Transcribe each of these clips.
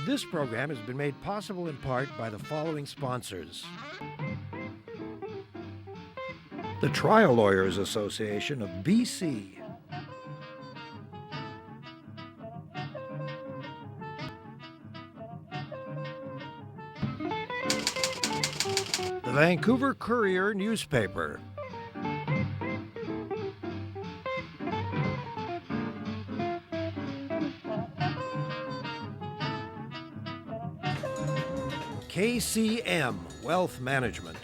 This program has been made possible in part by the following sponsors. The Trial Lawyers Association of BC. The Vancouver Courier newspaper. KCM Wealth Management.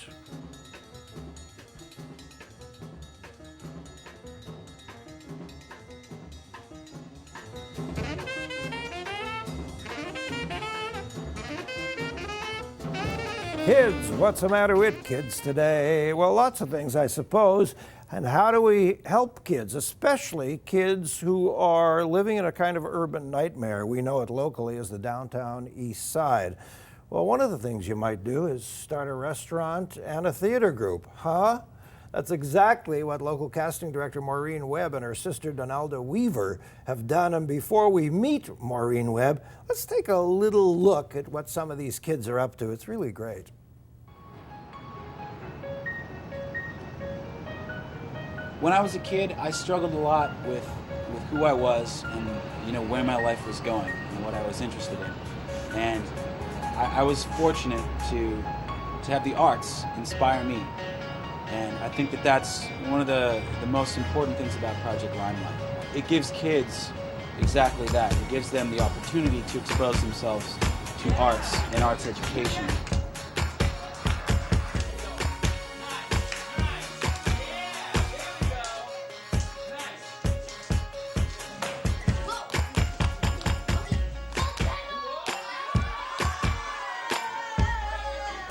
Kids, what's the matter with kids today? Well, lots of things, I suppose. And how do we help kids, especially kids who are living in a kind of urban nightmare? We know it locally as the downtown east side. Well, one of the things you might do is start a restaurant and a theater group, huh? That's exactly what local casting director Maureen Webb and her sister Donalda Weaver have done. And before we meet Maureen Webb, let's take a little look at what some of these kids are up to. It's really great. When I was a kid, I struggled a lot with who I was and where my life was going and what I was interested in. And I was fortunate to have the arts inspire me. And I think that that's one of the most important things about Project Limelight. It gives kids exactly that. It gives them the opportunity to expose themselves to arts and arts education.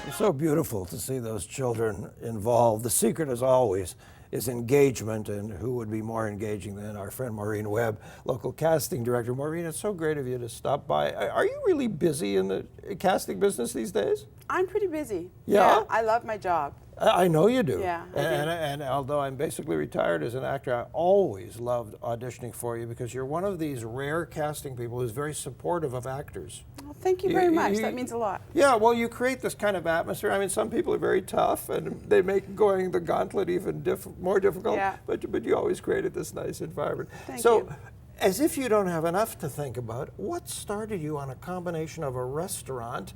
It's so beautiful to see those children involved. The secret, as always, is engagement, and who would be more engaging than our friend Maureen Webb, local casting director. Maureen, it's so great of you to stop by. Are you really busy in the casting business these days? I'm pretty busy. Yeah? I love my job. I know you do. Yeah, I do. And although I'm basically retired as an actor, I always loved auditioning for you because you're one of these rare casting people who's very supportive of actors. Well, thank you very much. That means a lot. Yeah, well, you create this kind of atmosphere. I mean, some people are very tough and they make going the gauntlet even more difficult, Yeah. but you always created this nice environment. Thank so, you. as if you don't have enough to think about, what started you on a combination of a restaurant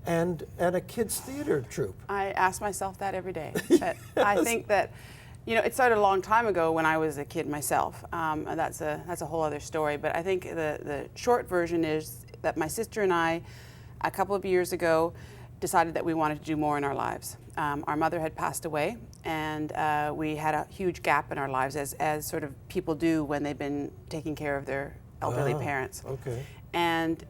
and a kids' theater troupe? I ask myself that every day. But I think that, it started a long time ago when I was a kid myself. And that's a whole other story. But I think the short version is that my sister and I, a couple of years ago, decided that we wanted to do more in our lives. Our mother had passed away, and we had a huge gap in our lives, as sort of people do when they've been taking care of their elderly parents. Okay. And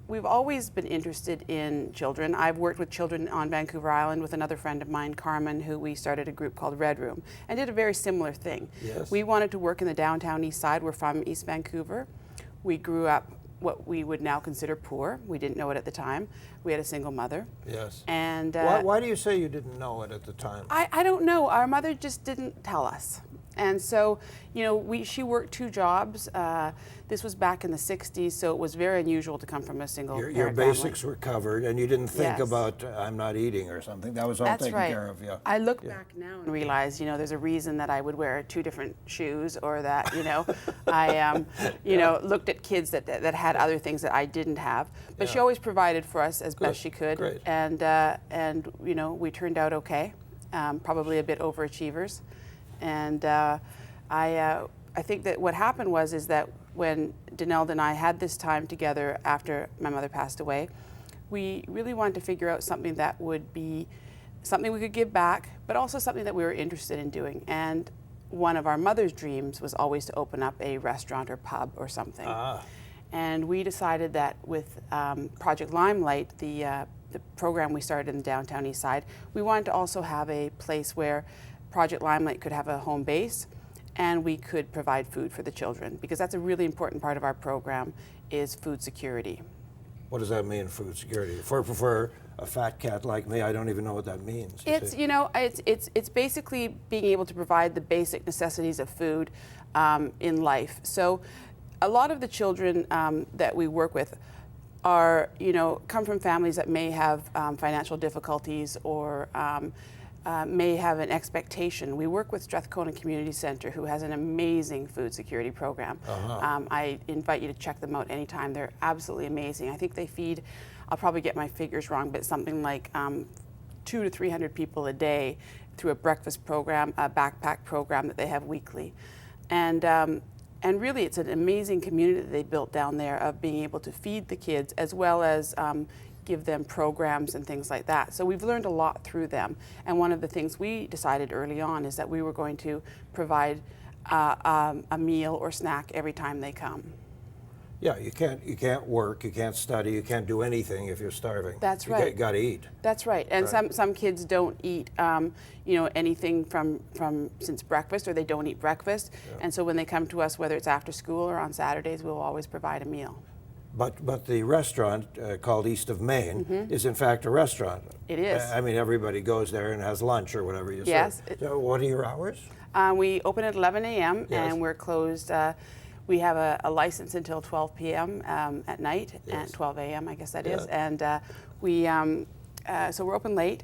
we've always been interested in children. I've worked with children on Vancouver Island with another friend of mine, Carmen, who we started a group called Red Room, and did a very similar thing. Yes. We wanted to work in the downtown east side. We're from East Vancouver. We grew up what we would now consider poor. We didn't know it at the time. We had a single mother. Yes. And why do you say you didn't know it at the time? I don't know. Our mother just didn't tell us. And so, she worked 2 jobs. This was back in the 60s, so it was very unusual to come from a single Your parent basics family. were covered, and you didn't think Yes. about, I'm not eating or something. That was all That's taken right. care of, yeah. I look back now and realize, there's a reason that I would wear 2 different shoes, or that, I, looked at kids that had other things that I didn't have. But she always provided for us as best she could. Great. And we turned out okay, probably a bit overachievers. And I think that what happened is that when Donalda and I had this time together after my mother passed away, we really wanted to figure out something that would be something we could give back, but also something that we were interested in doing. And one of our mother's dreams was always to open up a restaurant or pub or something. And we decided that with Project Limelight, the program we started in the downtown east side, we wanted to also have a place where Project Limelight could have a home base, and we could provide food for the children, because that's a really important part of our program, is food security. What does that mean, food security? For a fat cat like me, I don't even know what that means. It's basically being able to provide the basic necessities of food in life. So a lot of the children that we work with are, you know, come from families that may have financial difficulties or may have an expectation. We work with Strathcona Community Centre, who has an amazing food security program. I invite you to check them out anytime. They're absolutely amazing. I think they feed, I'll probably get my figures wrong, but something like 200 to 300 people a day through a breakfast program, a backpack program that they have weekly. And really, it's an amazing community that they built down there of being able to feed the kids as well as give them programs and things like that. So we've learned a lot through them. And one of the things we decided early on is that we were going to provide a meal or snack every time they come. Yeah, you can't work, you can't study, you can't do anything if you're starving. That's right. You got to eat. That's right. And some kids don't eat, you know, anything from since breakfast, or they don't eat breakfast. Yeah. And so when they come to us, whether it's after school or on Saturdays, we'll always provide a meal. But the restaurant called East of Maine is in fact a restaurant. It is. I mean, everybody goes there and has lunch or whatever you yes. say. So what are your hours? We open at 11 a.m. Yes. and we're closed. We have a license until 12 p.m. At night, yes. and 12 a.m. I guess that yeah. is. And so we're open late,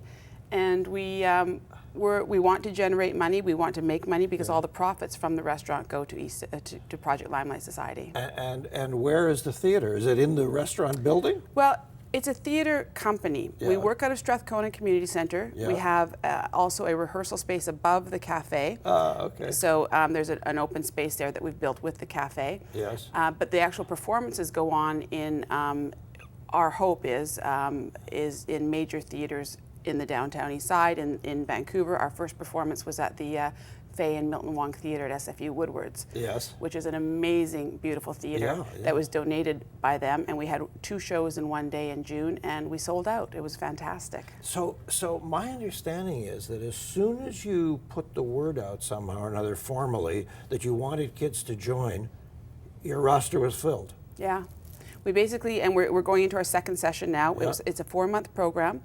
and we want to generate money. We want to make money because all the profits from the restaurant go to to Project Limelight Society. And where is the theater? Is it in the restaurant building? Well, it's a theater company. Yeah. We work out of Strathcona Community Centre. Yeah. We have also a rehearsal space above the cafe. Okay. So there's an open space there that we've built with the cafe. Yes. But the actual performances go on in, our hope is in major theaters in the downtown east side. In Vancouver, our first performance was at the Fay and Milton Wong Theatre at SFU Woodwards, yes. which is an amazing, beautiful theatre that was donated by them. And we had 2 shows in one day in June, and we sold out. It was fantastic. So my understanding is that as soon as you put the word out somehow or another formally that you wanted kids to join, your roster was filled. Yeah. We basically, and we're going into our second session now. Yeah. It's a 4-month program.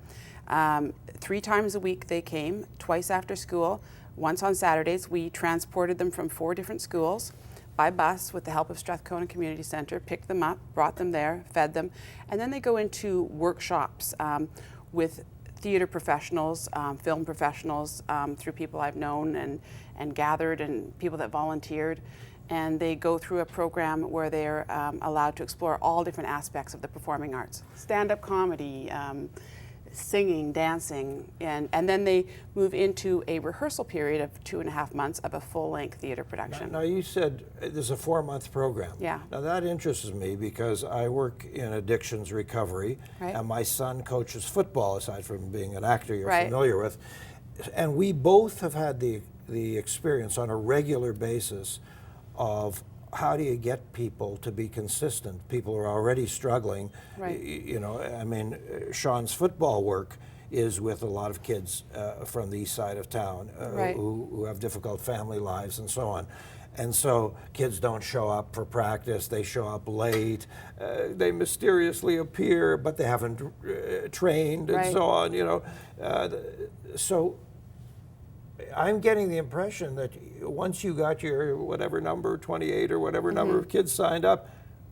3 times a week they came, twice after school. Once on Saturdays. We transported them from 4 different schools by bus with the help of Strathcona Community Centre, picked them up, brought them there, fed them, and then they go into workshops with theatre professionals, film professionals, through people I've known and gathered, and people that volunteered. And they go through a program where they're allowed to explore all different aspects of the performing arts. Stand-up comedy, singing, dancing, and then they move into a rehearsal period of 2.5 months of a full-length theater production. Now you said there's a 4-month program. Yeah. Now that interests me because I work in addictions recovery, right. and my son coaches football, aside from being an actor you're right. familiar with, and we both have had the experience on a regular basis of how do you get people to be consistent? People are already struggling. Right. You know, I mean, Sean's football work is with a lot of kids from the east side of town right. who have difficult family lives and so on. And so kids don't show up for practice, they show up late, they mysteriously appear, but they haven't trained right. and so on, you know. So I'm getting the impression that once you got your whatever number, 28 or whatever number of kids signed up,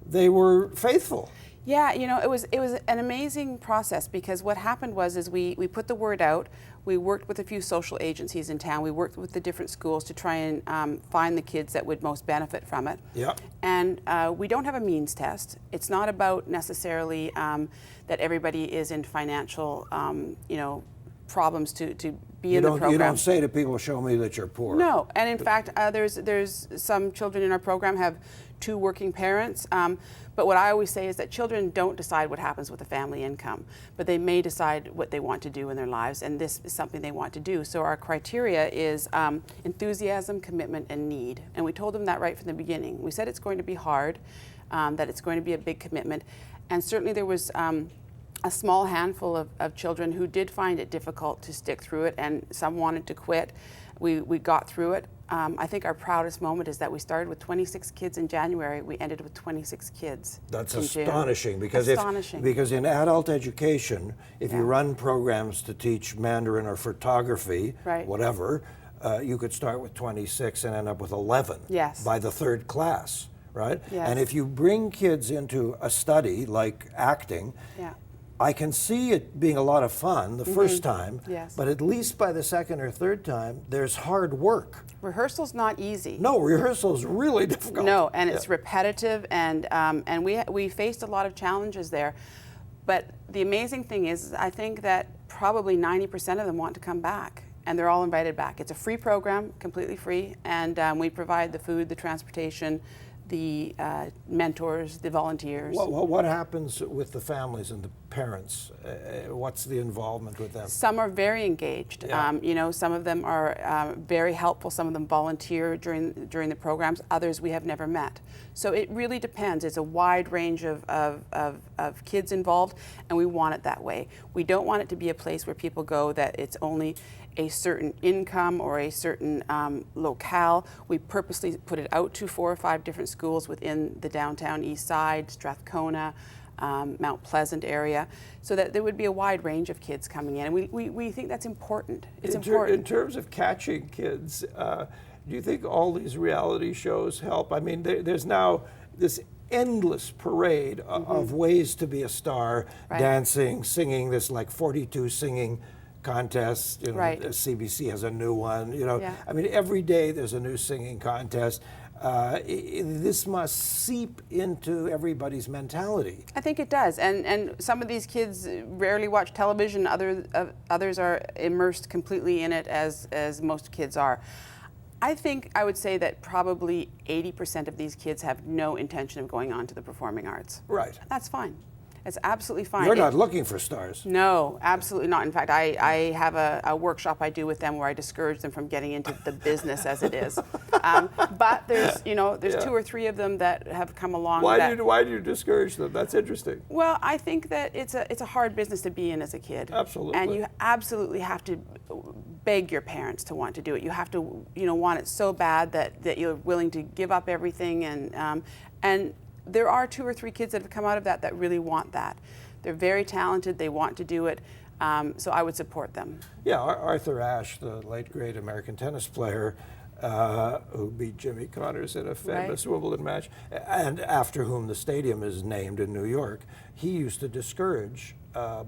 they were faithful. Yeah, you know, it was an amazing process because what happened was we put the word out. We worked with a few social agencies in town. We worked with the different schools to try and find the kids that would most benefit from it. Yeah. And we don't have a means test. It's not about necessarily that everybody is in financial, you know, problems to be in the program. You don't say to people, show me that you're poor. No, and in fact, there's some children in our program have 2 working parents. But what I always say is that children don't decide what happens with the family income, but they may decide what they want to do in their lives, and this is something they want to do. So our criteria is enthusiasm, commitment, and need. And we told them that right from the beginning. We said it's going to be hard, that it's going to be a big commitment, and certainly there was a small handful of children who did find it difficult to stick through it, and some wanted to quit. We got through it. I think our proudest moment is that we started with 26 kids in January. We ended with 26 kids. That's in astonishing June. because because in adult education, if you run programs to teach Mandarin or photography, right. whatever, you could start with 26 and end up with 11 yes. by the 3rd class. right? Yes. And if you bring kids into a study like acting, Yeah. I can see it being a lot of fun the first time, Yes. but at least by the second or third time, there's hard work. Rehearsal's not easy. No, rehearsal is really difficult. No, and it's repetitive, and we faced a lot of challenges there. But the amazing thing is, I think that probably 90% of them want to come back, and they're all invited back. It's a free program, completely free, and we provide the food, the transportation, the mentors, the volunteers. What happens with the families and the parents? What's the involvement with them? Some are very engaged. Yeah. You know, some of them are very helpful. Some of them volunteer during the programs. Others we have never met. So it really depends. It's a wide range of kids involved, and we want it that way. We don't want it to be a place where people go that it's only a certain income or a certain locale. We purposely put it out to 4 or 5 different schools within the downtown east side, Strathcona, Mount Pleasant area, so that there would be a wide range of kids coming in. And we think that's important. It's important. In terms of catching kids, do you think all these reality shows help? I mean, there's now this endless parade of ways to be a star, Right. dancing, singing. There's like 42 singing contests. You know, Right. CBC has a new one. You know, Yeah. I mean, every day there's a new singing contest. This must seep into everybody's mentality. I think it does, and some of these kids rarely watch television. Others are immersed completely in it, as most kids are. I think I would say that probably 80% of these kids have no intention of going on to the performing arts. Right. That's fine. It's absolutely fine. You're not looking for stars. No, absolutely not. In fact, I have a workshop I do with them where I discourage them from getting into the business as it is. But there's 2 or 3 of them that have come along. Why do you discourage them? That's interesting. Well, I think that it's a hard business to be in as a kid. Absolutely. And you absolutely have to beg your parents to want to do it. You have to want it so bad that you're willing to give up everything, and there are 2 or 3 kids that have come out of that really want that. They're very talented, they want to do it, so I would support them. Yeah, Arthur Ashe, the late great American tennis player, who beat Jimmy Connors in a famous Wimbledon match, and after whom the stadium is named in New York, he used to discourage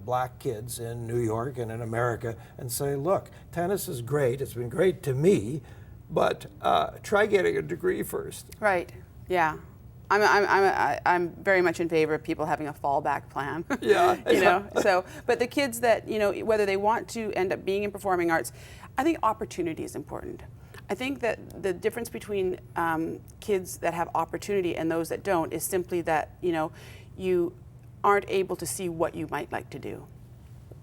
black kids in New York and in America and say, look, tennis is great, it's been great to me, but try getting a degree first. Right, yeah. I'm very much in favor of people having a fallback plan. Yeah. So, but the kids that, whether they want to end up being in performing arts, I think opportunity is important. I think that the difference between kids that have opportunity and those that don't is simply that, you aren't able to see what you might like to do.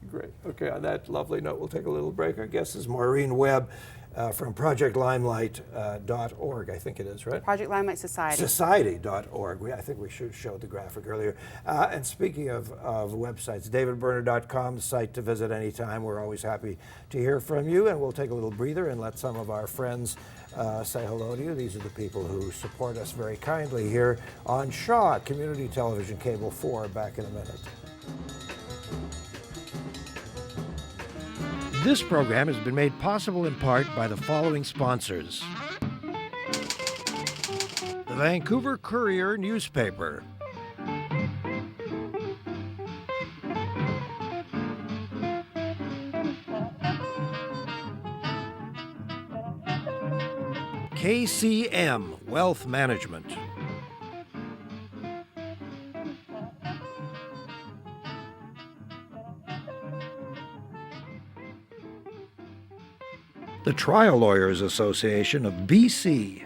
Great. Okay, on that lovely note, we'll take a little break. Our guest is Maureen Webb from Project Limelight.org, I think it is, right? Project Limelight Society. Society.org. I think we should show the graphic earlier. And speaking of websites, davidberner.com, the site to visit anytime. We're always happy to hear from you, and we'll take a little breather and let some of our friends say hello to you. These are the people who support us very kindly here on Shaw Community Television Cable 4. Back in a minute. This program has been made possible in part by the following sponsors. The Vancouver Courier newspaper. KCM Wealth Management. The Trial Lawyers Association of BC.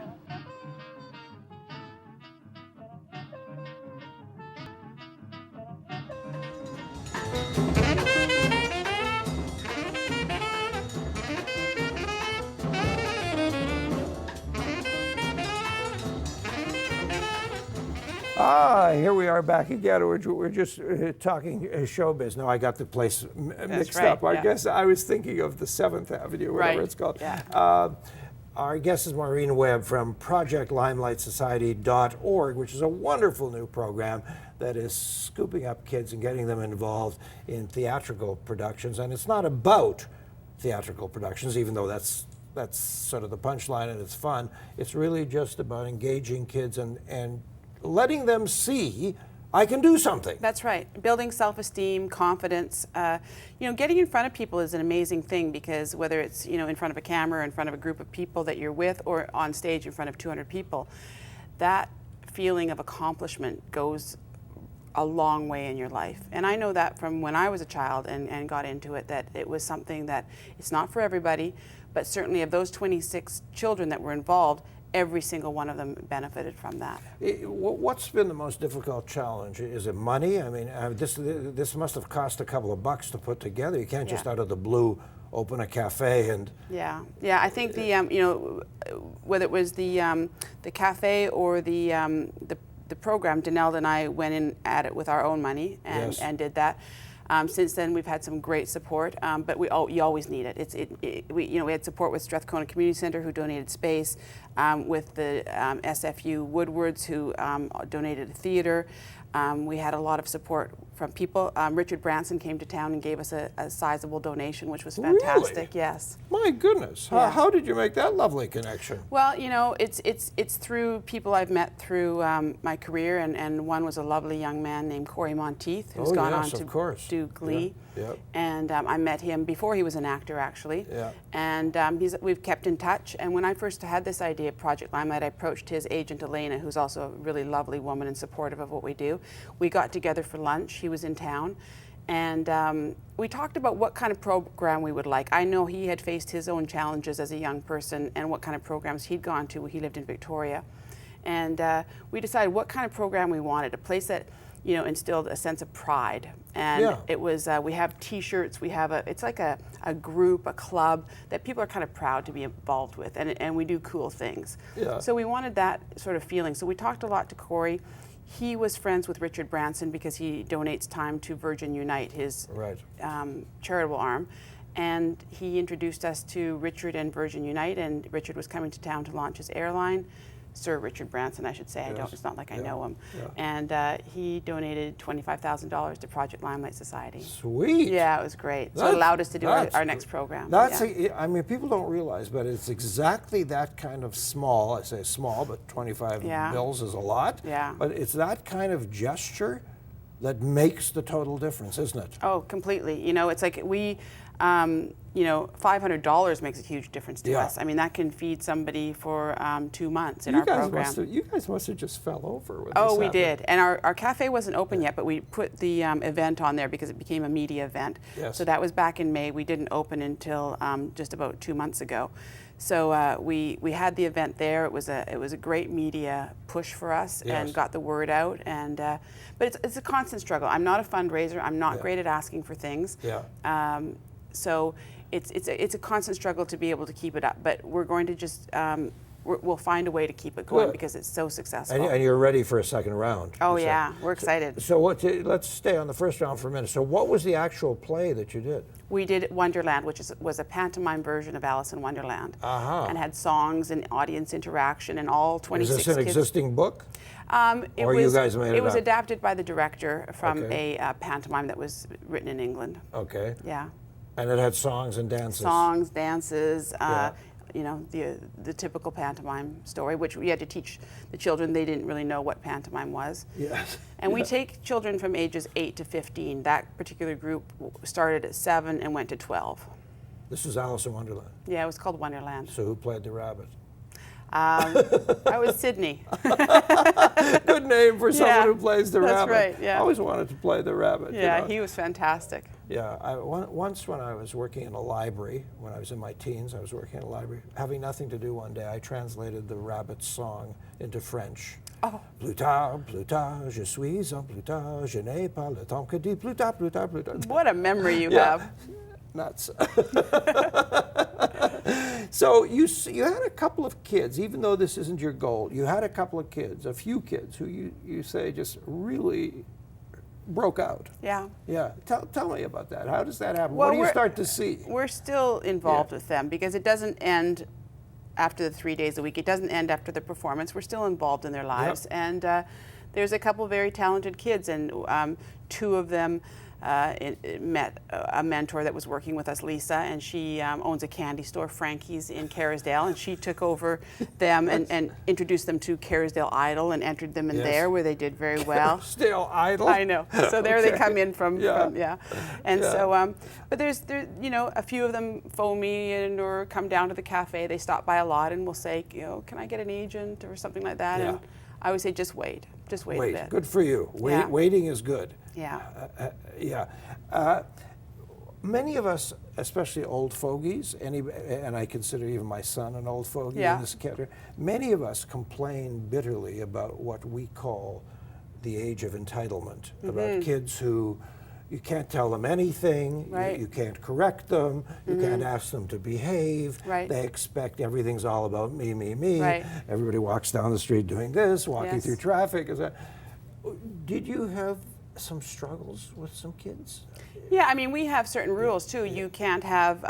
Here we are back again. We're just talking showbiz. No, I got the place mixed right, up. I yeah. guess I was thinking of the 7th Avenue, whatever Right, it's called. yeah. Our guest is Maureen Webb from Project Limelight.org, which is a wonderful new program that is scooping up kids and getting them involved in theatrical productions. And it's not about theatrical productions, even though that's that's sort of the punchline, and it's fun. It's really just about engaging kids and letting them see I can do something. That's right. Building self-esteem, confidence. Getting in front of people is an amazing thing, because whether it's in front of a camera, in front of a group of people that you're with, or on stage in front of 200 people, that feeling of accomplishment goes a long way in your life. And I know that from when I was a child and got into it, that it was something that it's not for everybody, but certainly of those 26 children that were involved, every single one of them benefited from that. What's been the most difficult challenge? Is it money? I mean, this must have cost a couple of bucks to put together. You can't just out of the blue open a cafe and... Yeah. I think whether it was the cafe or the program, Donalda and I went in at it with our own money and did that. Since then, we've had some great support, but you always need it. We had support with Strathcona Community Centre, who donated space, with the SFU Woodwards, who donated a theatre. We had a lot of support from people. Richard Branson came to town and gave us a sizable donation, which was fantastic. Really? Yes. My goodness. Yeah. How did you make that lovely connection? Well, it's through people I've met through my career, and one was a lovely young man named Corey Monteith, who's gone on to do Glee. Yep. And I met him before he was an actor, actually. Yeah. And we've kept in touch. And when I first had this idea of Project Limelight, I approached his agent, Elena, who's also a really lovely woman and supportive of what we do. We got together for lunch. He was in town. And we talked about what kind of program we would like. I know he had faced his own challenges as a young person and what kind of programs he'd gone to. He lived in Victoria. And we decided what kind of program we wanted, a place that instilled a sense of pride. And it was, we have T-shirts, it's like a group, a club that people are kind of proud to be involved with, and we do cool things. Yeah. So we wanted that sort of feeling. So we talked a lot to Corey. He was friends with Richard Branson because he donates time to Virgin Unite, his charitable arm. And he introduced us to Richard and Virgin Unite, and Richard was coming to town to launch his airline. Sir Richard Branson, I should say. It's not like I know him. Yeah. And he donated $25,000 to Project Limelight Society. Sweet. Yeah, it was great. So it allowed us to do our next program. I mean, people don't realize, but it's exactly that kind of small, I say small, but 25 bills is a lot. Yeah. But it's that kind of gesture that makes the total difference, isn't it? Oh, completely. It's like we, $500 makes a huge difference to us. I mean, that can feed somebody for 2 months in our program. You guys must have just fell over with this. We did. And our cafe wasn't open yet, but we put the event on there because it became a media event. Yes. So that was back in May. We didn't open until just about 2 months ago. So we had the event there. It was a great media push for us and got the word out. And but it's a constant struggle. I'm not a fundraiser. I'm not great at asking for things. Yeah. So it's a constant struggle to be able to keep it up. But we're going to just we'll find a way to keep it going because it's so successful. And you're ready for a second round. Oh yeah, we're excited. So let's stay on the first round for a minute. So what was the actual play that you did? We did Wonderland, which was a pantomime version of Alice in Wonderland, and had songs and audience interaction and all 26 kids. Is this an existing book? You guys made it up? It was adapted by the director from a pantomime that was written in England. Okay. Yeah. And it had songs and dances. Songs, dances. The typical pantomime story, which we had to teach the children. They didn't really know what pantomime was. Yes. And we take children from ages 8 to 15. That particular group started at 7 and went to 12. This is Alice in Wonderland. Yeah, it was called Wonderland. So who played the rabbit? I was Sydney. Good name for someone who plays the rabbit. That's right, yeah. I always wanted to play the rabbit. Yeah, he was fantastic. Yeah, once when I was working in a library, when I was in my teens, I was working in a library. Having nothing to do one day, I translated the rabbit song into French. Oh. Plus tard, je suis un plus tard, je n'ai pas le temps que dit plus tard, plus tard, plus tard. What a memory you have. Nuts. So you had a couple of kids, even though this isn't your goal, you had a couple of kids, a few kids who you say just really broke out. Yeah. Yeah. Tell me about that. How does that happen? Well, what do you start to see? We're still involved with them because it doesn't end after the 3 days a week. It doesn't end after the performance. We're still involved in their lives. And There's a couple very talented kids, and two of them met a mentor that was working with us, Lisa, and she owns a candy store, Frankie's, in Kerrisdale, and she took over them and introduced them to Kerrisdale Idol and entered them in there, where they did very well. Kerrisdale Idol? I know. So there they come in from, Yeah. And so, but there's you know, a few of them phone me or come down to the cafe. They stop by a lot and will say, you know, can I get an agent or something like that? Yeah. And I always say, just wait a bit. Good for you. Waiting is good. Yeah. Many of us, especially old fogies, and I consider even my son an old fogey in this category, many of us complain bitterly about what we call the age of entitlement, about kids who you can't tell them anything, you can't correct them, you can't ask them to behave, they expect everything's all about me, everybody walks down the street doing this, walking through traffic. Did you have some struggles with some kids? Yeah, I mean, we have certain rules too. You can't have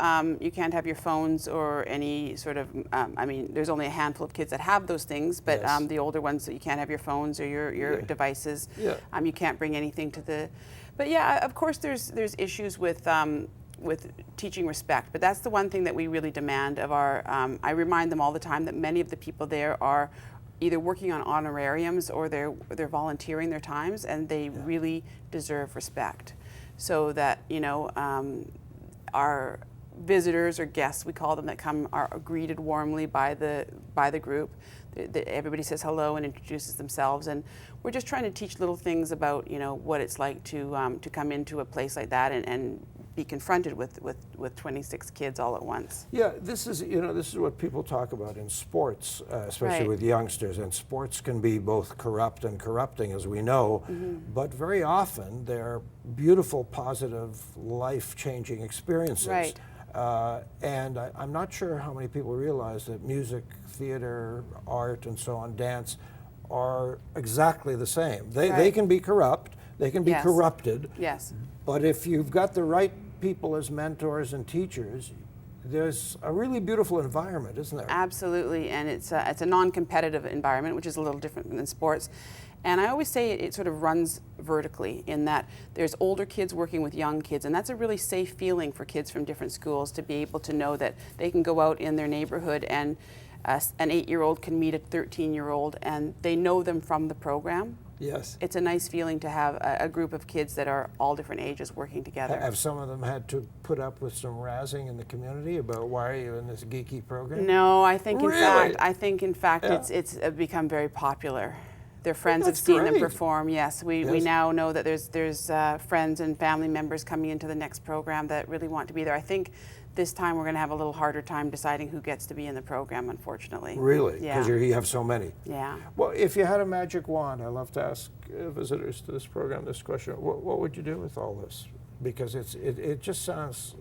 your phones or any sort of. I mean, there's only a handful of kids that have those things, but the older ones, you can't have your phones or your devices. You can't bring anything to the. But yeah, of course, there's issues with teaching respect. But that's the one thing that we really demand of our. I remind them all the time that many of the people there are either working on honorariums or they're volunteering their times, and they really deserve respect. So that, you know, our visitors or guests, we call them, that come are greeted warmly by the group. Everybody says hello and introduces themselves, and we're just trying to teach little things about, you know, what it's like to come into a place like that and be confronted with 26 kids all at once. Yeah, this is what people talk about in sports, especially with youngsters, and sports can be both corrupt and corrupting, as we know, but very often they're beautiful, positive, life-changing experiences. Right. And I'm not sure how many people realize that music, theater, art, and so on, dance, are exactly the same. They can be corrupt, they can be corrupted, but if you've got the right people as mentors and teachers, there's a really beautiful environment, isn't there? Absolutely, and it's a non-competitive environment, which is a little different than sports. And I always say it sort of runs vertically, in that there's older kids working with young kids, and that's a really safe feeling for kids from different schools, to be able to know that they can go out in their neighborhood and an 8-year-old can meet a 13-year-old, and they know them from the program. Yes. It's a nice feeling to have a group of kids that are all different ages working together. Have some of them had to put up with some razzing in the community about why are you in this geeky program? No, I think in fact it's become very popular. Their friends have seen them perform. Yes, we now know that there's friends and family members coming into the next program that really want to be there. I think this time we're going to have a little harder time deciding who gets to be in the program, unfortunately. Really? Yeah. Because you have so many. Yeah. Well, if you had a magic wand, I love to ask visitors to this program this question, what would you do with all this? Because it just sounds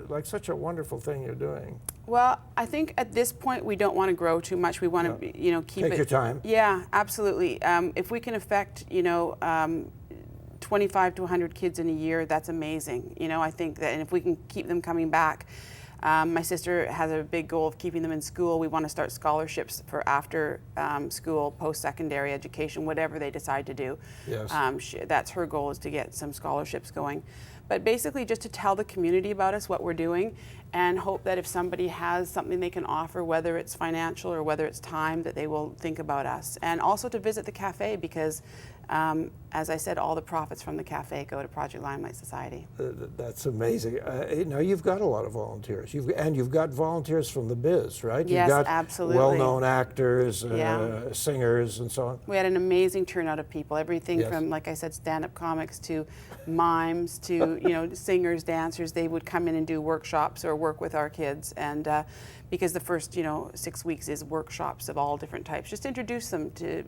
like such a wonderful thing you're doing. Well, I think at this point we don't want to grow too much. We want to, keep it. Take your time. Yeah, absolutely. If we can affect, 25 to 100 kids in a year, that's amazing. I think that, and if we can keep them coming back. My sister has a big goal of keeping them in school. We want to start scholarships for after school, post-secondary education, whatever they decide to do. Yes. That's her goal, is to get some scholarships going. But basically just to tell the community about us, what we're doing, and hope that if somebody has something they can offer, whether it's financial or whether it's time, that they will think about us. And also to visit the cafe, because as I said, all the profits from the cafe go to Project Limelight Society. That's amazing. Now you've got a lot of volunteers. You've got volunteers from the biz, right? Yes, you've got absolutely. Well-known actors, singers, and so on. We had an amazing turnout of people. Everything from, like I said, stand-up comics to mimes to singers, dancers. They would come in and do workshops or work with our kids, and because the first 6 weeks is workshops of all different types. Just introduce them to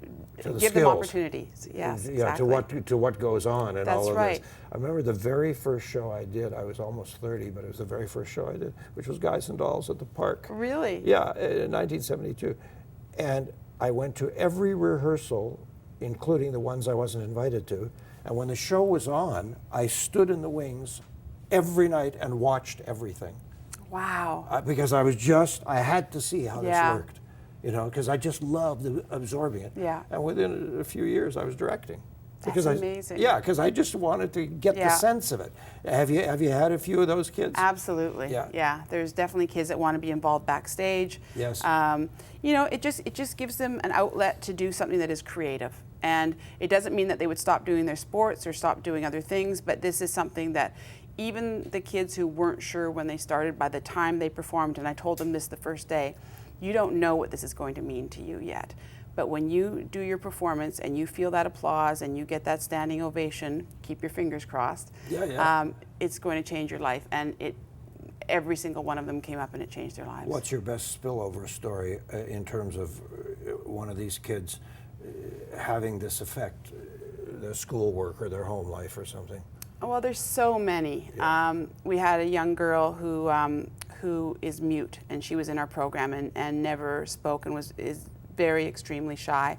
give them opportunities. Yes, exactly. To what goes on and all of right. this. I remember the very first show I did. I was almost 30, but it was the very first show I did, which was Guys and Dolls at the Park. Really? Yeah, in 1972, and I went to every rehearsal, including the ones I wasn't invited to. And when the show was on, I stood in the wings every night and watched everything. Wow. Because I had to see how this worked. you know, because I just loved absorbing it. Yeah. And within a few years, I was directing. That's amazing. Yeah, because I just wanted to get the Yeah. sense of it. Have you had a few of those kids? Absolutely. Yeah. Yeah. There's definitely kids that want to be involved backstage. Yes. You know, it just gives them an outlet to do something that is creative. And it doesn't mean that they would stop doing their sports or stop doing other things, but this is something that even the kids who weren't sure when they started, by the time they performed, and I told them this the first day, you don't know what this is going to mean to you yet. But when you do your performance and you feel that applause and you get that standing ovation, keep your fingers crossed, it's going to change your life. And every single one of them came up and it changed their lives. What's your best spillover story in terms of one of these kids having this affect their schoolwork or their home life or something? Well, there's so many. Yeah. We had a young girl who is mute, and she was in our program and never spoke and is very extremely shy.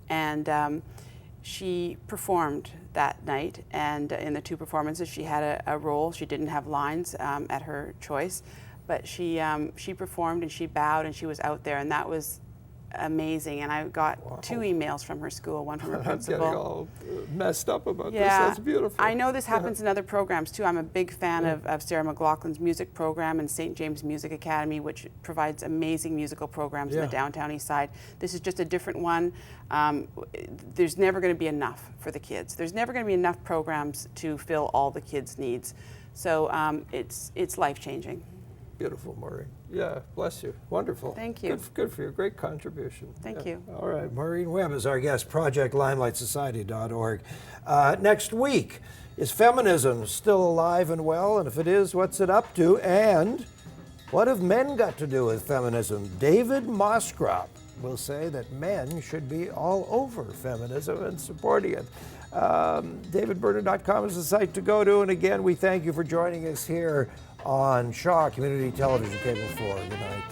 And she performed that night, and in the 2 performances she had a role. She didn't have lines at her choice, but she performed and she bowed and she was out there, and that was amazing. And I got 2 emails from her school, one from her principal. I'm getting all messed up about this. Yeah, That's beautiful. I know this happens in other programs too. I'm a big fan of Sarah McLaughlin's music program and St. James Music Academy, which provides amazing musical programs in the downtown east side. This is just a different one. There's never going to be enough for the kids. There's never going to be enough programs to fill all the kids' needs. So it's life-changing. Beautiful, Maureen. Yeah, bless you. Wonderful. Thank you. Good for you. Great contribution. Thank you. All right. Maureen Webb is our guest, ProjectLimelightSociety.org. Next week, is feminism still alive and well? And if it is, what's it up to? And what have men got to do with feminism? David Moskrop will say that men should be all over feminism and supporting it. DavidBerner.com is the site to go to. And again, we thank you for joining us here on Shaw Community Television Cable 4. Good night.